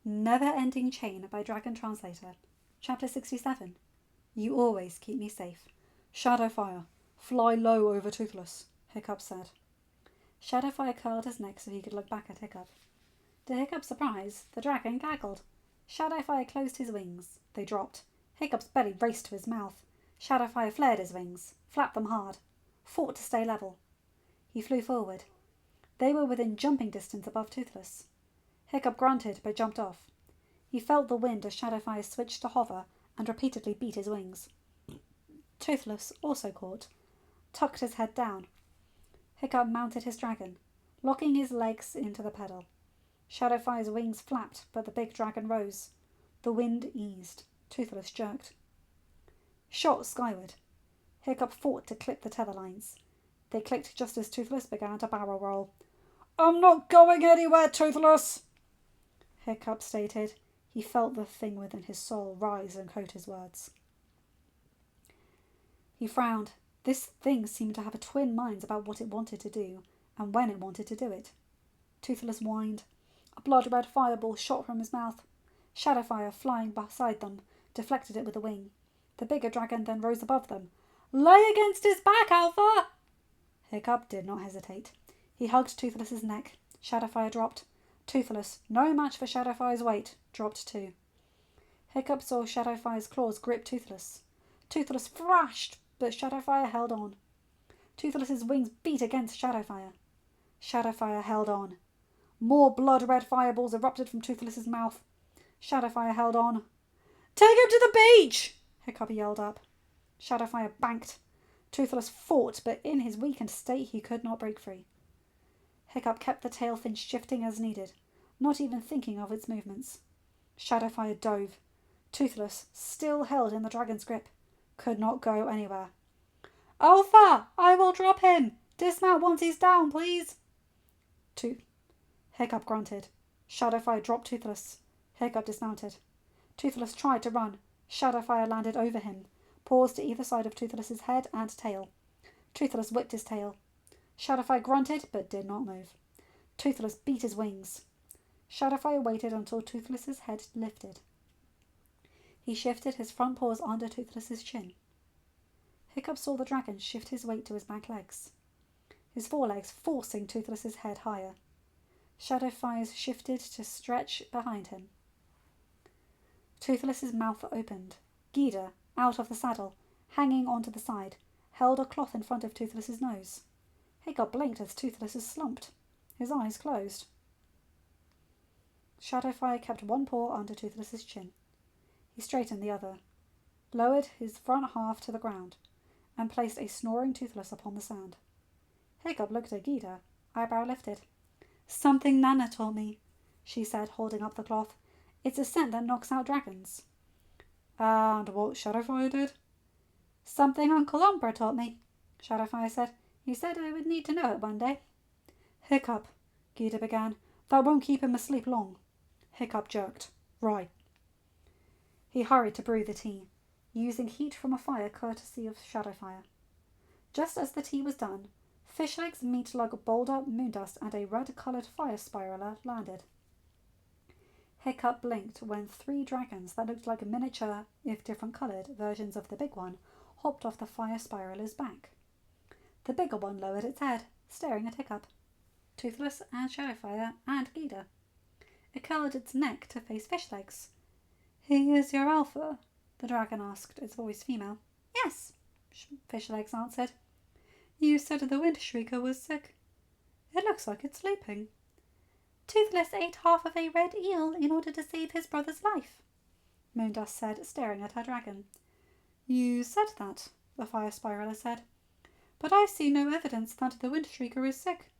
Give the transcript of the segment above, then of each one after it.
Neverending Chain by Dragon Translator. Chapter 67. You always keep me safe. Shadowfire, fly low over Toothless, Hiccup said. Shadowfire curled his neck so he could look back at Hiccup. To Hiccup's surprise, the dragon gaggled. Shadowfire closed his wings. They dropped. Hiccup's belly raced to his mouth. Shadowfire flared his wings, flapped them hard, fought to stay level. He flew forward. They were within jumping distance above Toothless. Hiccup grunted but jumped off. He felt the wind as Shadowfire switched to hover and repeatedly beat his wings. Toothless, also caught, tucked his head down. Hiccup mounted his dragon, locking his legs into the pedal. Shadowfire's wings flapped, but the big dragon rose. The wind eased. Toothless jerked. Shot skyward. Hiccup fought to clip the tether lines. They clicked just as Toothless began to barrel roll. "I'm not going anywhere, Toothless!" Hiccup stated. He felt the thing within his soul rise and coat his words. He frowned. This thing seemed to have twin minds about what it wanted to do and when it wanted to do it. Toothless whined. A blood-red fireball shot from his mouth. Shadowfire, flying beside them, deflected it with a wing. The bigger dragon then rose above them. "Lay against his back, Alpha!" Hiccup did not hesitate. He hugged Toothless's neck. Shadowfire dropped. Toothless, no match for Shadowfire's weight, dropped too. Hiccup saw Shadowfire's claws grip Toothless. Toothless thrashed, but Shadowfire held on. Toothless's wings beat against Shadowfire. Shadowfire held on. More blood-red fireballs erupted from Toothless's mouth. Shadowfire held on. "Take him to the beach!" Hiccup yelled up. Shadowfire banked. Toothless fought, but in his weakened state he could not break free. Hiccup kept the tail fin shifting as needed, not even thinking of its movements. Shadowfire dove. Toothless, still held in the dragon's grip, could not go anywhere. "Alpha, I will drop him! Dismount once he's down, please!" Hiccup grunted. Shadowfire dropped Toothless. Hiccup dismounted. Toothless tried to run. Shadowfire landed over him, paws to either side of Toothless's head and tail. Toothless whipped his tail. Shadowfire grunted but did not move. Toothless beat his wings. Shadowfire waited until Toothless's head lifted. He shifted his front paws under Toothless's chin. Hiccup saw the dragon shift his weight to his back legs, his forelegs forcing Toothless's head higher. Shadowfire shifted to stretch behind him. Toothless's mouth opened. Gida, out of the saddle, hanging onto the side, held a cloth in front of Toothless's nose. Hiccup blinked as Toothless slumped. His eyes closed. Shadowfire kept one paw under Toothless's chin. He straightened the other, lowered his front half to the ground, and placed a snoring Toothless upon the sand. Hiccup looked at Gida, eyebrow lifted. "Something Nana taught me," she said, holding up the cloth. "It's a scent that knocks out dragons." "And what Shadowfire did?" "Something Uncle Umbra taught me," Shadowfire said. "He said I would need to know it one day." "Hiccup," Gida began. "That won't keep him asleep long." Hiccup jerked. "Right." He hurried to brew the tea, using heat from a fire courtesy of Shadowfire. Just as the tea was done, Fishlegs, Meatlug, Boulder, Moondust, and a red-coloured fire spiraler landed. Hiccup blinked when 3 dragons that looked like miniature, if different-coloured, versions of the big one hopped off the fire spiraler's back. The bigger one lowered its head, staring at Hiccup, Toothless, and Shadowfire, and Gida. It curled its neck to face Fishlegs. "He is your Alpha?" the dragon asked, its voice female. "Yes," Fishlegs answered. "You said the Windshrieker was sick. It looks like it's sleeping." "Toothless ate half of a red eel in order to save his brother's life," Moondust said, staring at her dragon. "You said that," the fire spiraler said, "but I see no evidence that the Windshrieker is sick,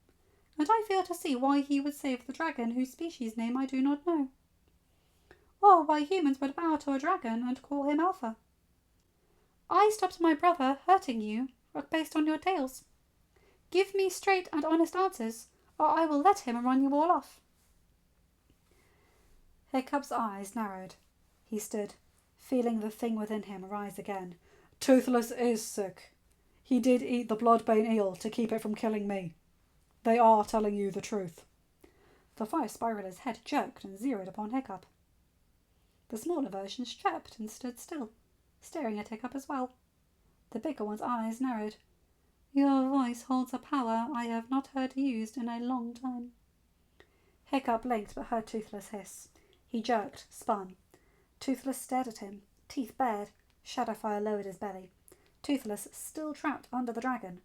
and I fail to see why he would save the dragon whose species name I do not know, or why humans would bow to a dragon and call him Alpha. I stopped my brother hurting you based on your tales. Give me straight and honest answers, or I will let him run you all off." Hiccup's eyes narrowed. He stood, feeling the thing within him rise again. "Toothless is sick. He did eat the bloodbane eel to keep it from killing me. They are telling you the truth." The fire spiraler's head jerked and zeroed upon Hiccup. The smaller version strapped and stood still, staring at Hiccup as well. The bigger one's eyes narrowed. Your voice holds a power I have not heard used in a long time. Hiccup blinked but heard Toothless hiss. He jerked, spun. Toothless stared at him, teeth bared. Shadowfire lowered his belly. Toothless, still trapped under the dragon,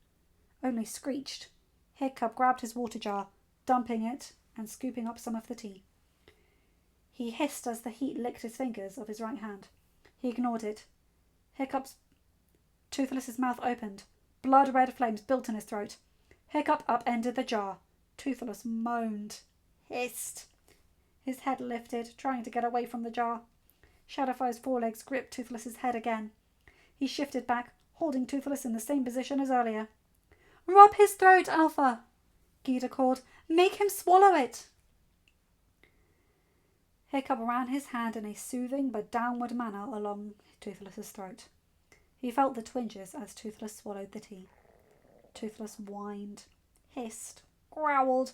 only screeched. Hiccup grabbed his water jar, dumping it and scooping up some of the tea. He hissed as the heat licked his fingers of his right hand. He ignored it. Toothless's mouth opened. Blood-red flames built in his throat. Hiccup upended the jar. Toothless moaned, hissed. His head lifted, trying to get away from the jar. Shadowfire's forelegs gripped Toothless's head again. He shifted back, holding Toothless in the same position as earlier. Rub his throat, Alpha, Gita called. Make him swallow it. Hiccup ran his hand in a soothing but downward manner along Toothless's throat. He felt the twinges as Toothless swallowed the tea. Toothless whined, hissed, growled.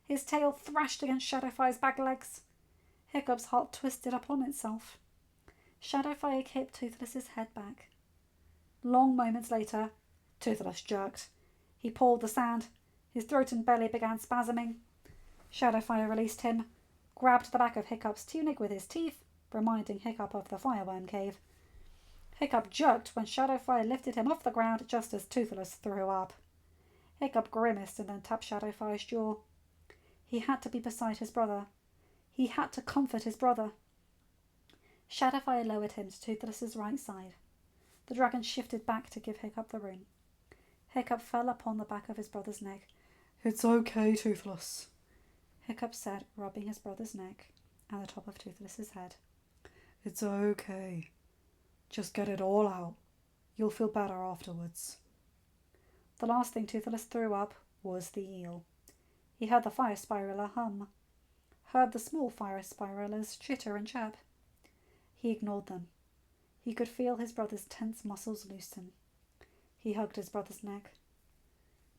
His tail thrashed against Shadowfire's back legs. Hiccup's heart twisted upon itself. Shadowfire kicked Toothless's head back. Long moments later, Toothless jerked. He pawed the sand. His throat and belly began spasming. Shadowfire released him, grabbed the back of Hiccup's tunic with his teeth, reminding Hiccup of the fireworm cave. Hiccup jerked when Shadowfire lifted him off the ground just as Toothless threw up. Hiccup grimaced and then tapped Shadowfire's jaw. He had to be beside his brother. He had to comfort his brother. Shadowfire lowered him to Toothless's right side. The dragon shifted back to give Hiccup the room. Hiccup fell upon the back of his brother's neck. It's okay, Toothless, Hiccup said, rubbing his brother's neck and the top of Toothless's head. It's okay. Just get it all out. You'll feel better afterwards. The last thing Toothless threw up was the eel. He heard the fire spiraler hum, heard the small fire spiralers chitter and chirp. He ignored them. He could feel his brother's tense muscles loosen. He hugged his brother's neck.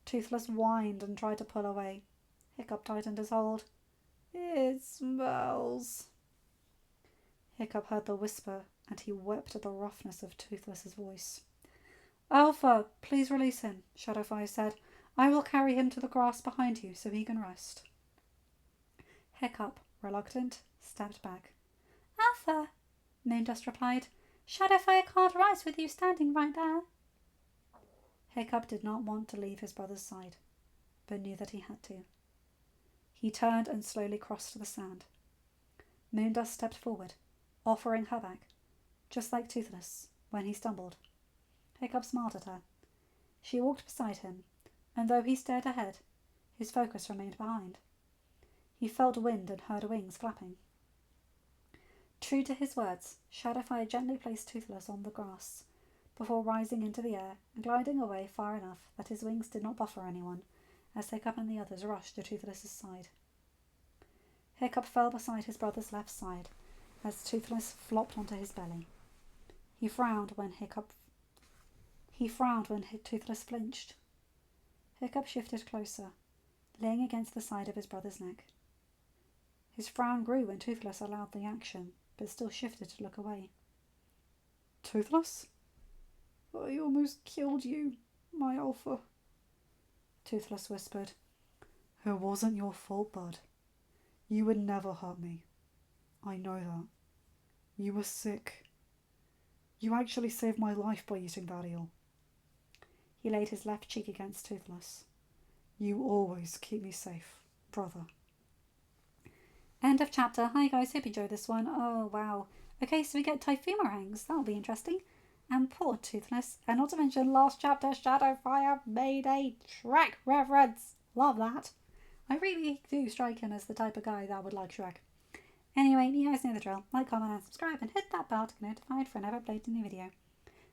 Toothless whined and tried to pull away. Hiccup tightened his hold. It smells. Hiccup heard the whisper, and he wept at the roughness of Toothless's voice. Alpha, please release him, Shadowfire said. I will carry him to the grass behind you so he can rest. Hiccup, reluctant, stepped back. Alpha, Moondust replied. Shadowfire can't rise with you standing right there. Hiccup did not want to leave his brother's side, but knew that he had to. He turned and slowly crossed the sand. Moondust stepped forward, offering her back, just like Toothless when he stumbled. Hiccup smiled at her. She walked beside him, and though he stared ahead, his focus remained behind. He felt wind and heard wings flapping. True to his words, Shadowfire gently placed Toothless on the grass, before rising into the air and gliding away far enough that his wings did not buffer anyone, as Hiccup and the others rushed to Toothless's side. Hiccup fell beside his brother's left side, as Toothless flopped onto his belly. He frowned when Toothless flinched. Hiccup shifted closer, laying against the side of his brother's neck. His frown grew when Toothless allowed the action, but still shifted to look away. Toothless? I almost killed you, my Alpha, Toothless whispered. It wasn't your fault, bud. You would never hurt me. I know that. You were sick. You actually saved my life by eating that eel. He laid his left cheek against Toothless. You always keep me safe, brother. End of chapter. Hi guys, hope you enjoyed this one. Oh wow. Okay, so we get Typhoonmerangs. That'll be interesting. And poor Toothless. And not to mention last chapter, Shadowfire made a Shrek reference. Love that. I really do strike him as the type of guy that would like Shrek. Anyway, you guys know the drill. Like, comment and subscribe and hit that bell to get notified for whenever I upload a new video.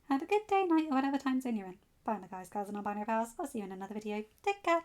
Have a good day, night, or whatever time zone you're in. Bye my guys, girls and non-binary pals. I'll see you in another video. Take care.